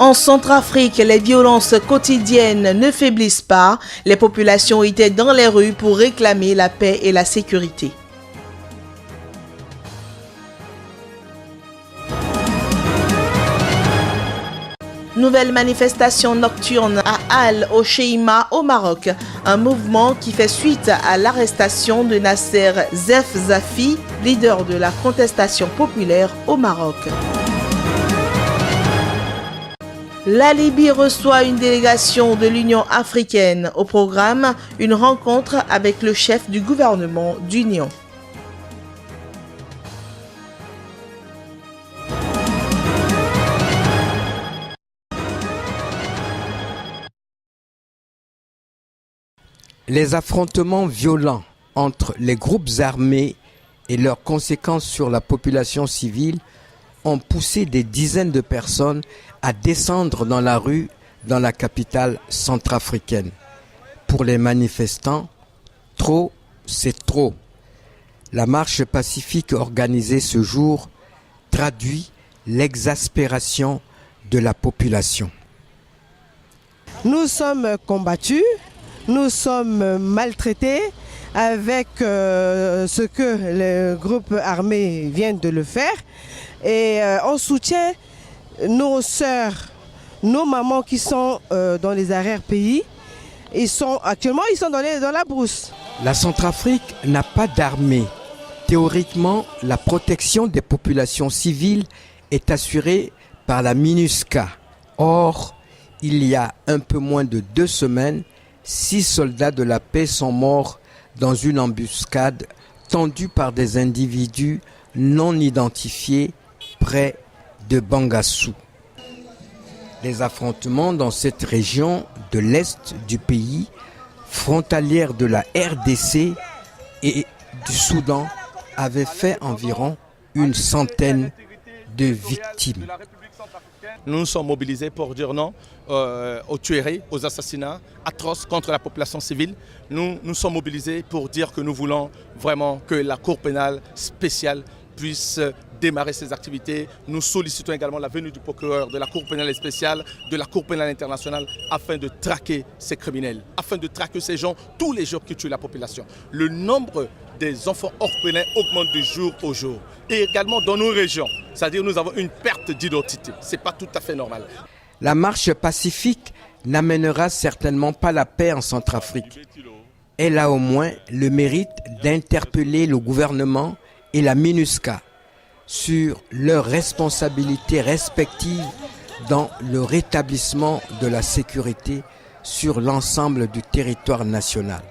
En Centrafrique, les violences quotidiennes ne faiblissent pas. Les populations étaient dans les rues pour réclamer la paix et la sécurité. Nouvelle manifestation nocturne à Al-Hoceima au Maroc. Un mouvement qui fait suite à l'arrestation de Nasser Zefzafi, leader de la contestation populaire au Maroc. La Libye reçoit une délégation de l'Union africaine. Au programme, une rencontre avec le chef du gouvernement d'Union. Les affrontements violents entre les groupes armés et leurs conséquences sur la population civile ont poussé des dizaines de personnes à descendre dans la rue dans la capitale centrafricaine. Pour les manifestants, trop, c'est trop. La marche pacifique organisée ce jour traduit l'exaspération de la population. Nous sommes combattus, nous sommes maltraités avec ce que le groupe armé vient de le faire. Et on soutient nos sœurs, nos mamans qui sont dans les arrière-pays. Actuellement, ils sont dans la brousse. La Centrafrique n'a pas d'armée. Théoriquement, la protection des populations civiles est assurée par la MINUSCA. Or, il y a un peu moins de 2 semaines, 6 soldats de la paix sont morts dans une embuscade tendue par des individus non identifiés près de Bangassou. Les affrontements dans cette région de l'est du pays, frontalière de la RDC et du Soudan, avaient fait environ une centaine de victimes. Nous nous sommes mobilisés pour dire non aux tueries, aux assassinats atroces contre la population civile. Nous sommes mobilisés pour dire que nous voulons vraiment que la Cour pénale spéciale puisse démarrer ses activités. Nous sollicitons également la venue du procureur de la Cour pénale spéciale, de la Cour pénale internationale, afin de traquer ces criminels, afin de traquer ces gens tous les jours qui tuent la population. Le nombre des enfants orphelins augmente de jour au jour. Et également dans nos régions, c'est-à-dire nous avons une perte d'identité. Ce n'est pas tout à fait normal. La marche pacifique n'amènera certainement pas la paix en Centrafrique. Elle a au moins le mérite d'interpeller le gouvernement et la MINUSCA sur leurs responsabilités respectives dans le rétablissement de la sécurité sur l'ensemble du territoire national.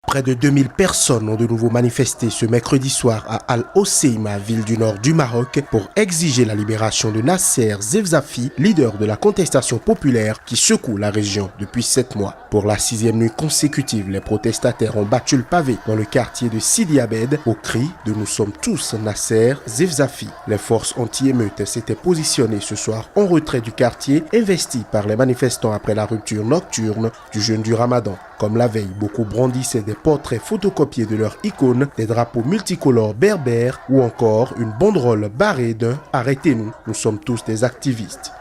Près de 2000 personnes ont de nouveau manifesté ce mercredi soir à Al-Hoceima, ville du nord du Maroc, pour exiger la libération de Nasser Zefzafi, leader de la contestation populaire qui secoue la région depuis 7 mois. Pour la 6e nuit consécutive, les protestataires ont battu le pavé dans le quartier de Sidi Abed au cri de « Nous sommes tous Nasser Zefzafi ». Les forces anti-émeutes s'étaient positionnées ce soir en retrait du quartier, investi par les manifestants après la rupture nocturne du jeûne du Ramadan. Comme la veille, beaucoup brandissaient des portraits photocopiés de leurs icônes, des drapeaux multicolores berbères ou encore une banderole barrée d'un « Arrêtez-nous, nous sommes tous des activistes ».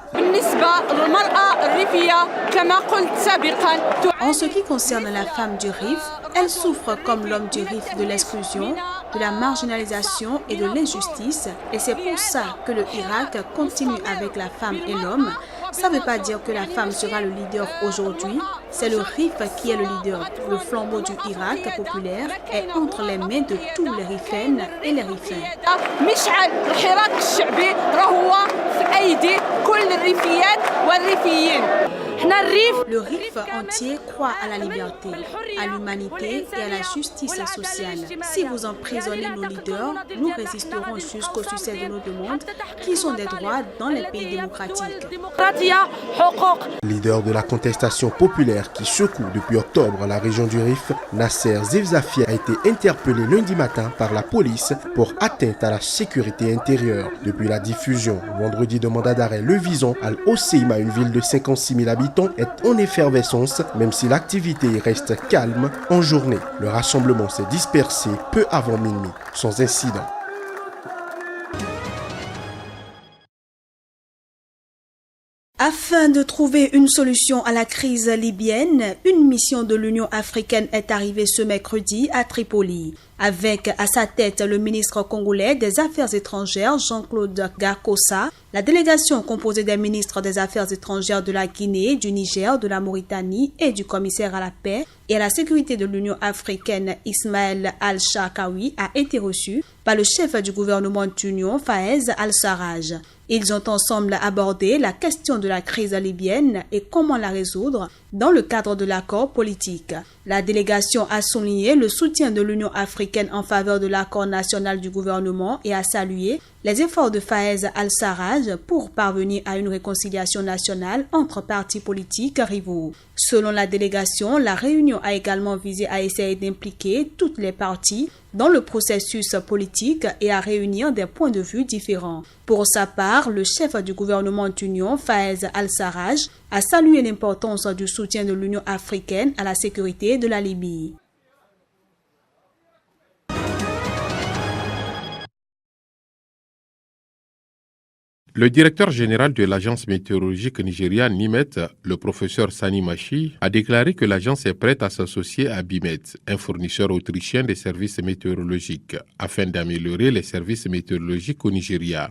En ce qui concerne la femme du RIF, elle souffre comme l'homme du RIF de l'exclusion, de la marginalisation et de l'injustice. Et c'est pour ça que le Irak continue avec la femme et l'homme. Ça ne veut pas dire que la femme sera le leader aujourd'hui. C'est le RIF qui est le leader. Le flambeau du Irak populaire est entre les mains de tous les Rifaines et les Rifains. Le RIF entier croit à la liberté, à l'humanité et à la justice sociale. Si vous emprisonnez nos leaders, nous résisterons jusqu'au succès de nos demandes, qui sont des droits dans les pays démocratiques. Leader de la contestation populaire qui secoue depuis octobre la région du Rif, Nasser Zefzafi a été interpellé lundi matin par la police pour atteinte à la sécurité intérieure. Depuis la diffusion vendredi de mandat d'arrêt Le Vison, Al-Hoceima, une ville de 56 000 habitants, est en effervescence, même si l'activité reste calme en journée. Le rassemblement s'est dispersé peu avant minuit, sans incident. Afin de trouver une solution à la crise libyenne, une mission de l'Union africaine est arrivée ce mercredi à Tripoli. Avec à sa tête le ministre congolais des Affaires étrangères Jean-Claude Garkossa, la délégation composée des ministres des Affaires étrangères de la Guinée, du Niger, de la Mauritanie et du commissaire à la paix et à la sécurité de l'Union africaine Ismaël Al-Sharkawi a été reçue par le chef du gouvernement d'union Fayez Al-Sarraj. Ils ont ensemble abordé la question de la crise libyenne et comment la résoudre dans le cadre de l'accord politique. La délégation a souligné le soutien de l'Union africaine en faveur de l'accord national du gouvernement et a salué les efforts de Fayez Al-Sarraj pour parvenir à une réconciliation nationale entre partis politiques rivaux. Selon la délégation, la réunion a également visé à essayer d'impliquer toutes les parties dans le processus politique et à réunir des points de vue différents. Pour sa part, le chef du gouvernement d'union, Fayez Al-Sarraj, a salué l'importance du soutien de l'Union africaine à la sécurité de la Libye. Le directeur général de l'agence météorologique nigériane NIMET, le professeur Sani Machi, a déclaré que l'agence est prête à s'associer à BIMET, un fournisseur autrichien des services météorologiques, afin d'améliorer les services météorologiques au Nigeria.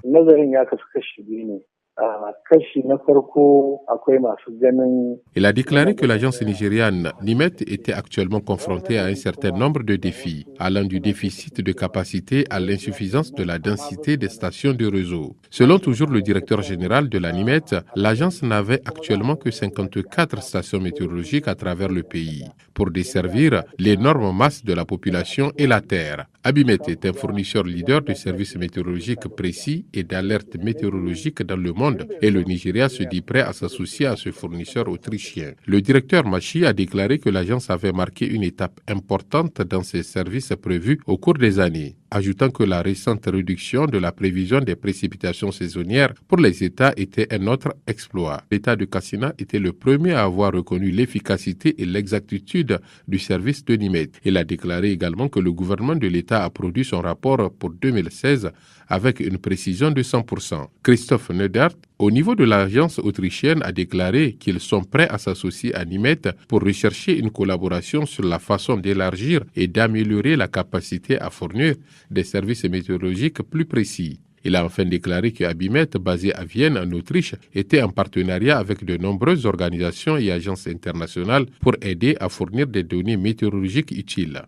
Il a déclaré que l'agence nigériane NIMET était actuellement confrontée à un certain nombre de défis, allant du déficit de capacité à l'insuffisance de la densité des stations de réseau. Selon toujours le directeur général de la NIMET, l'agence n'avait actuellement que 54 stations météorologiques à travers le pays, pour desservir l'énorme masse de la population et la terre. Abimet est un fournisseur leader de services météorologiques précis et d'alertes météorologiques dans le monde et le Nigeria se dit prêt à s'associer à ce fournisseur autrichien. Le directeur Machi a déclaré que l'agence avait marqué une étape importante dans ses services prévus au cours des années, ajoutant que la récente réduction de la prévision des précipitations saisonnières pour les États était un autre exploit. L'État de Kassina était le premier à avoir reconnu l'efficacité et l'exactitude du service de NIMET. Il a déclaré également que le gouvernement de l'État a produit son rapport pour 2016 avec une précision de 100%. Christophe Neudert, au niveau de l'agence autrichienne, a déclaré qu'ils sont prêts à s'associer à NIMET pour rechercher une collaboration sur la façon d'élargir et d'améliorer la capacité à fournir des services météorologiques plus précis. Il a enfin déclaré que Abimet, basé à Vienne, en Autriche, était en partenariat avec de nombreuses organisations et agences internationales pour aider à fournir des données météorologiques utiles.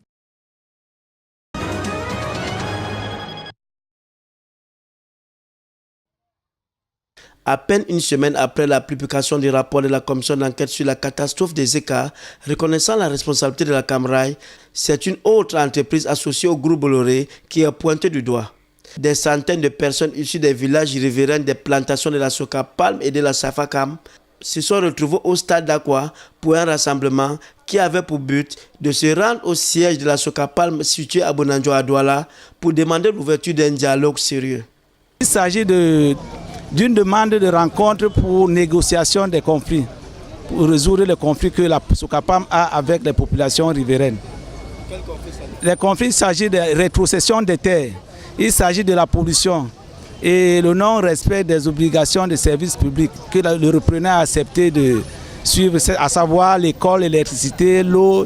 À peine une semaine après la publication du rapport de la commission d'enquête sur la catastrophe des Eka, reconnaissant la responsabilité de la Camrail, c'est une autre entreprise associée au groupe Bolloré qui est pointée du doigt. Des centaines de personnes issues des villages riverains des plantations de la Soka Palm et de la Safakam se sont retrouvées au stade d'Aqua pour un rassemblement qui avait pour but de se rendre au siège de la Soka Palm situé à Bonanjo à Douala pour demander l'ouverture d'un dialogue sérieux. Il s'agit d'une demande de rencontre pour négociation des conflits, pour résoudre les conflits que la Sokapam a avec les populations riveraines. Quel conflit ça? Les conflits, il s'agit de rétrocession des terres, il s'agit de la pollution et le non-respect des obligations de services publics que le repreneur a accepté de suivre, à savoir l'école, l'électricité, l'eau,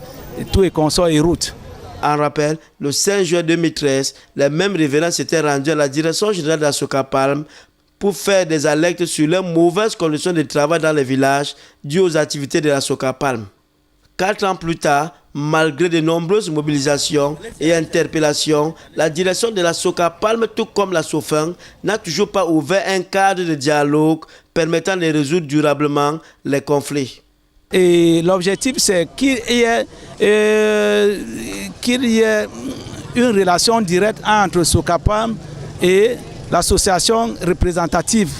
tout et consorts et routes. En rappel, le 5 juin 2013, les mêmes riverains s'étaient rendus à la direction générale de la Soka Palm pour faire des alertes sur les mauvaises conditions de travail dans les villages dues aux activités de la Soka Palm. 4 ans plus tard, malgré de nombreuses mobilisations et interpellations, la direction de la Soka Palm, tout comme la Sofin, n'a toujours pas ouvert un cadre de dialogue permettant de résoudre durablement les conflits. Et l'objectif, c'est qu'il y ait une relation directe entre Soka Palm et l'association représentative.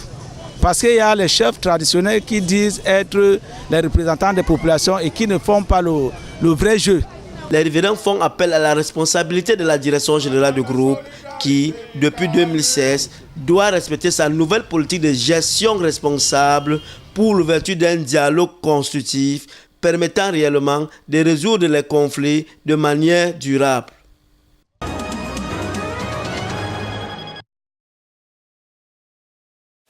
Parce qu'il y a les chefs traditionnels qui disent être les représentants des populations et qui ne font pas le vrai jeu. Les riverains font appel à la responsabilité de la direction générale du groupe qui, depuis 2016, doit respecter sa nouvelle politique de gestion responsable pour l'ouverture d'un dialogue constructif permettant réellement de résoudre les conflits de manière durable.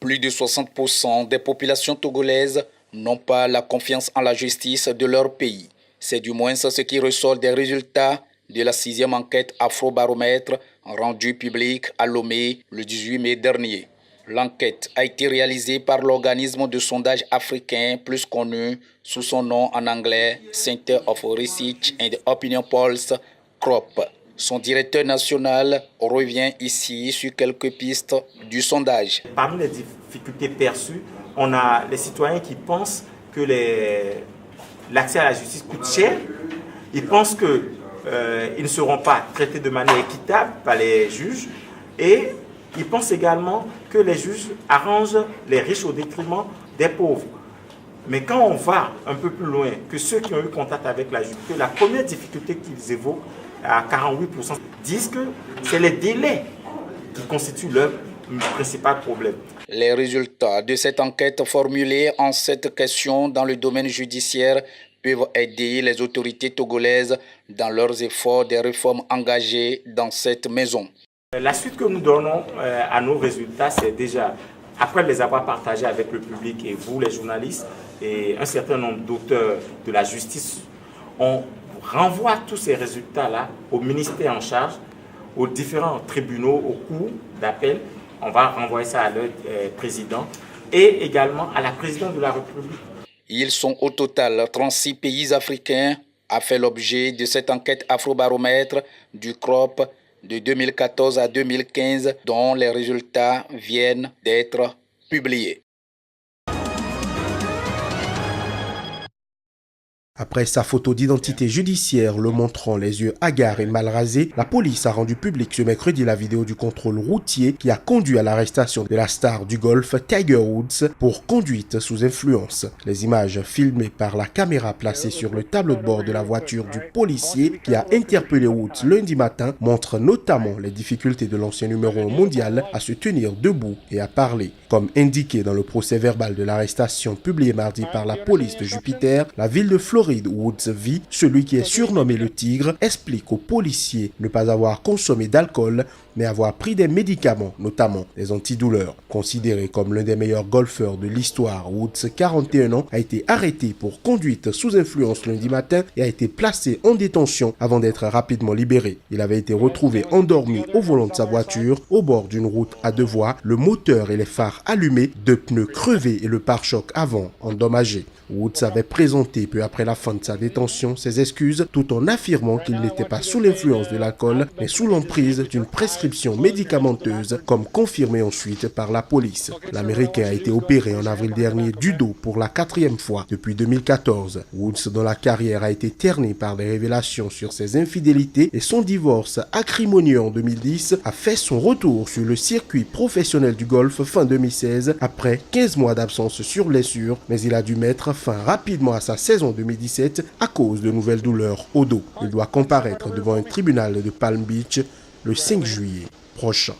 Plus de 60% des populations togolaises n'ont pas la confiance en la justice de leur pays. C'est du moins ce qui ressort des résultats de la 6e enquête Afrobaromètre rendue publique à Lomé le 18 mai dernier. L'enquête a été réalisée par l'organisme de sondage africain plus connu sous son nom en anglais Center of Research and Opinion Polls, CROP. Son directeur national revient ici sur quelques pistes du sondage. Parmi les difficultés perçues, on a les citoyens qui pensent que l'accès à la justice coûte cher. Ils pensent qu'ils ne seront pas traités de manière équitable par les juges. Et ils pensent également que les juges arrangent les riches au détriment des pauvres. Mais quand on va un peu plus loin, que ceux qui ont eu contact avec la justice, que la première difficulté qu'ils évoquent, à 48%, disent que c'est les délais qui constituent leur principal problème. Les résultats de cette enquête formulée en cette question dans le domaine judiciaire peuvent aider les autorités togolaises dans leurs efforts des réformes engagées dans cette maison. La suite que nous donnons à nos résultats, c'est déjà, après les avoir partagés avec le public et vous les journalistes et un certain nombre d'auteurs de la justice, on renvoie tous ces résultats-là au ministère en charge, aux différents tribunaux, aux cours d'appel. On va renvoyer ça à leur président et également à la présidente de la République. Ils sont au total 36 pays africains a fait l'objet de cette enquête Afrobaromètre du CROP de 2014 à 2015 dont les résultats viennent d'être publiés. Après sa photo d'identité judiciaire le montrant les yeux hagards et mal rasés, la police a rendu public ce mercredi la vidéo du contrôle routier qui a conduit à l'arrestation de la star du golf Tiger Woods pour conduite sous influence. Les images filmées par la caméra placée sur le tableau de bord de la voiture du policier qui a interpellé Woods lundi matin montrent notamment les difficultés de l'ancien numéro 1 mondial à se tenir debout et à parler. Comme indiqué dans le procès verbal de l'arrestation publié mardi par la police de Jupiter, la ville de Floride où Woods vit, celui qui est surnommé le Tigre, explique aux policiers ne pas avoir consommé d'alcool, mais avoir pris des médicaments, notamment des antidouleurs. Considéré comme l'un des meilleurs golfeurs de l'histoire, Woods, 41 ans, a été arrêté pour conduite sous influence lundi matin et a été placé en détention avant d'être rapidement libéré. Il avait été retrouvé endormi au volant de sa voiture, au bord d'une route à 2 voies, le moteur et les phares allumés, 2 pneus crevés et le pare-choc avant endommagé. Woods avait présenté peu après la fin de sa détention ses excuses tout en affirmant qu'il n'était pas sous l'influence de l'alcool mais sous l'emprise d'une prescription médicamenteuse comme confirmé ensuite par la police. L'Américain a été opéré en avril dernier du dos pour la 4e fois depuis 2014. Woods dont la carrière a été ternée par des révélations sur ses infidélités et son divorce acrimonieux en 2010 a fait son retour sur le circuit professionnel du golf fin 2016 après 15 mois d'absence sur blessure mais il a dû mettre fin rapidement à sa saison 2017 à cause de nouvelles douleurs au dos. Il doit comparaître devant un tribunal de Palm Beach le 5 juillet prochain.